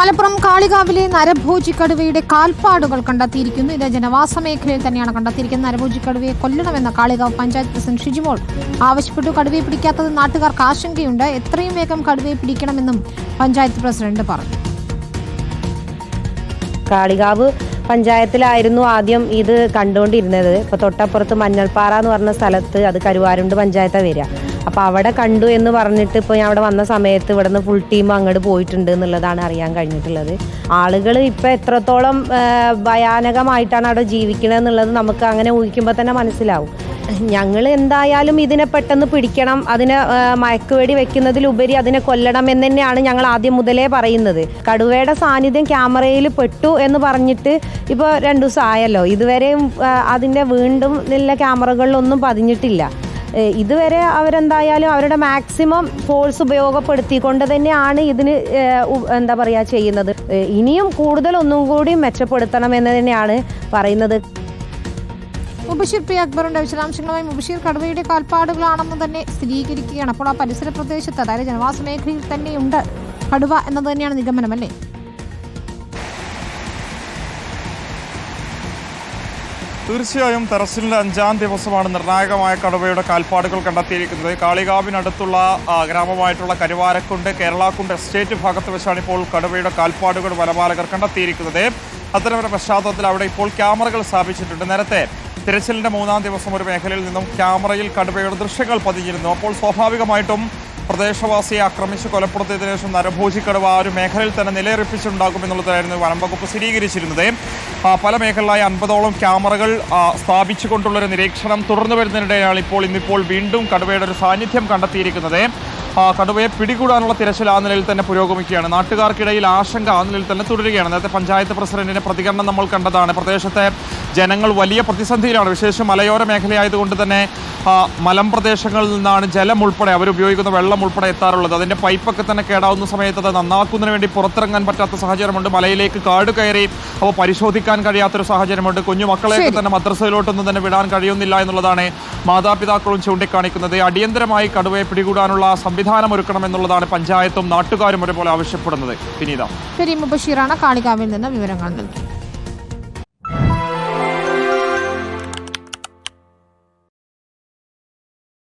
മലപ്പുറം കാളികാവിലെ നരഭോജി കടുവയുടെ കാൽപ്പാടുകൾ കണ്ടെത്തിയിരിക്കുന്നു. ഇത് ജനവാസ മേഖലയിൽ തന്നെയാണ് കണ്ടെത്തിയിരിക്കുന്നത്. നരഭോജി കടുവയെ കൊല്ലണമെന്ന കാളികാവ് പഞ്ചായത്ത് പ്രസിഡന്റ് ഷിജിമോൾ ആവശ്യപ്പെട്ടു. കടുവയെ പിടിക്കാത്തത് നാട്ടുകാർക്ക് ആശങ്കയുണ്ട്. എത്രയും വേഗം കടുവയെ പിടിക്കണമെന്നും പഞ്ചായത്ത് പ്രസിഡന്റ് പറഞ്ഞു. കാളികാവ് പഞ്ചായത്തിലായിരുന്നു ആദ്യം ഇത് കണ്ടുകൊണ്ടിരുന്നത്. ഇപ്പോൾ തൊട്ടപ്പുറത്ത് മഞ്ഞൾപ്പാറ എന്ന് പറഞ്ഞ സ്ഥലത്ത്, അത് കരുവാരുണ്ട് പഞ്ചായത്താണ് വരിക. അപ്പോൾ അവിടെ കണ്ടു എന്ന് പറഞ്ഞിട്ട് ഇപ്പോൾ ഞാൻ അവിടെ വന്ന സമയത്ത് ഇവിടെ നിന്ന് ഫുൾ ടീം അങ്ങോട്ട് പോയിട്ടുണ്ട് എന്നുള്ളതാണ് അറിയാൻ കഴിഞ്ഞിട്ടുള്ളത്. ആളുകൾ ഇപ്പോൾ എത്രത്തോളം ഭയാനകമായിട്ടാണ് അവിടെ ജീവിക്കുന്നത് എന്നുള്ളത് നമുക്ക് അങ്ങനെ ഊഹിക്കുമ്പോൾ തന്നെ മനസ്സിലാവും. ഞങ്ങൾ എന്തായാലും ഇതിനെ പെട്ടെന്ന് പിടിക്കണം, അതിനെ മയക്കുവെടി വെക്കുന്നതിലുപരി അതിനെ കൊല്ലണം എന്ന് തന്നെയാണ് ഞങ്ങൾ ആദ്യം മുതലേ പറയുന്നത്. കടുവയുടെ സാന്നിധ്യം ക്യാമറയിൽ പെട്ടു എന്ന് പറഞ്ഞിട്ട് ഇപ്പോൾ 2 ദിവസം ആയല്ലോ. ഇതുവരെയും അതിൻ്റെ വീണ്ടും നല്ല ക്യാമറകളിലൊന്നും പതിഞ്ഞിട്ടില്ല. ഇതുവരെ അവരെന്തായാലും അവരുടെ മാക്സിമം ഫോഴ്സ് ഉപയോഗപ്പെടുത്തിക്കൊണ്ട് തന്നെയാണ് ഇതിന് എന്താ പറയുക ചെയ്യുന്നത്. ഇനിയും കൂടുതൽ ഒന്നും കൂടി മെച്ചപ്പെടുത്തണം എന്ന് തന്നെയാണ് പറയുന്നത്. മുബഷീർ പി അക്ബറിന്റെ വിശദാംശങ്ങളുമായി. മുബഷീർ, കടുവയുടെ കാൽപ്പാടുകളാണെന്ന് തന്നെ സ്ഥിരീകരിക്കുകയാണ്. അപ്പോൾ ആ പരിസര പ്രദേശത്ത്, അതായത് ജനവാസ മേഖലയിൽ തന്നെയുണ്ട് കടുവ എന്നത് തന്നെയാണ് നിഗമനം, അല്ലേ? തീർച്ചയായും തെരച്ചിലിന്റെ 5ാം ദിവസമാണ് നിർണായകമായ കടുവയുടെ കാൽപ്പാടുകൾ കണ്ടെത്തിയിരിക്കുന്നത്. കാളികാവിനടുത്തുള്ള ഗ്രാമമായിട്ടുള്ള കരുവാരക്കുണ്ട്, കേരളാക്കുണ്ട് എസ്റ്റേറ്റ് ഭാഗത്ത് വെച്ചാണ് ഇപ്പോൾ കടുവയുടെ കാൽപ്പാടുകൾ വനപാലകർ കണ്ടെത്തിയിരിക്കുന്നത്. അത്തരമൊരു പശ്ചാത്തലത്തിൽ അവിടെ ഇപ്പോൾ ക്യാമറകൾ സ്ഥാപിച്ചിട്ടുണ്ട്. നേരത്തെ തിരച്ചിലിന്റെ 3ാം ദിവസം ഒരു മേഖലയിൽ നിന്നും ക്യാമറയിൽ കടുവയുടെ ദൃശ്യങ്ങൾ പതിഞ്ഞിരുന്നു. അപ്പോൾ സ്വാഭാവികമായിട്ടും പ്രദേശവാസിയെ ആക്രമിച്ച് കൊലപ്പെടുത്തിയതിനു ശേഷം നരഭോജി കടുവ ആ ഒരു മേഖലയിൽ തന്നെ നിലയുറപ്പിച്ചുണ്ടാകുമെന്നുള്ളതായിരുന്നു വനം വകുപ്പ് സ്ഥിരീകരിച്ചിരുന്നത്. പല മേഖലയിലായി 50ഓളം ക്യാമറകൾ സ്ഥാപിച്ചുകൊണ്ടുള്ളൊരു നിരീക്ഷണം തുടർന്നു വരുന്നതിനിടെയാണ് ഇന്നിപ്പോൾ വീണ്ടും കടുവയുടെ ഒരു സാന്നിധ്യം കണ്ടെത്തിയിരിക്കുന്നത്. കടുവയെ പിടികൂടാനുള്ള തിരച്ചിൽ ആ നിലയിൽ തന്നെ പുരോഗമിക്കുകയാണ്. നാട്ടുകാർക്കിടയിൽ ആശങ്ക ആ നിലയിൽ തന്നെ തുടരുകയാണ്. നേരത്തെ പഞ്ചായത്ത് പ്രസിഡന്റിന്റെ പ്രതികരണം നമ്മൾ കണ്ടതാണ്. പ്രദേശത്തെ ജനങ്ങൾ വലിയ പ്രതിസന്ധിയിലാണ്. വിശേഷം മലയോര മേഖലയായതുകൊണ്ട് തന്നെ മലമ്പ്രദേശങ്ങളിൽ നിന്നാണ് ജലം ഉൾപ്പെടെ അവരുപയോഗിക്കുന്ന വെള്ളം ഉൾപ്പെടെ എത്താറുള്ളത്. അതിൻ്റെ പൈപ്പൊക്കെ തന്നെ കേടാവുന്ന സമയത്ത് അത് നന്നാക്കുന്നതിന് വേണ്ടി പുറത്തിറങ്ങാൻ പറ്റാത്ത സാഹചര്യമുണ്ട്. മലയിലേക്ക് കാട് കയറി അപ്പോൾ പരിശോധിക്കാൻ കഴിയാത്തൊരു സാഹചര്യമുണ്ട്. കുഞ്ഞു മക്കളെയൊക്കെ തന്നെ മദ്രസയിലോട്ടൊന്നും തന്നെ വിടാൻ കഴിയുന്നില്ല എന്നുള്ളതാണ് മാതാപിതാക്കളും ചൂണ്ടിക്കാണിക്കുന്നത്. അടിയന്തരമായി കടുവയെ പിടികൂടാനുള്ള സംവിധാനം ഒരുക്കണമെന്നുള്ളതാണ് പഞ്ചായത്തും നാട്ടുകാരും ഒരുപോലെ ആവശ്യപ്പെടുന്നത്. വിനീത. ശരി, മുബഷീറാണ് കാളികാവിൽ നിന്ന് വിവരങ്ങൾ നൽകി.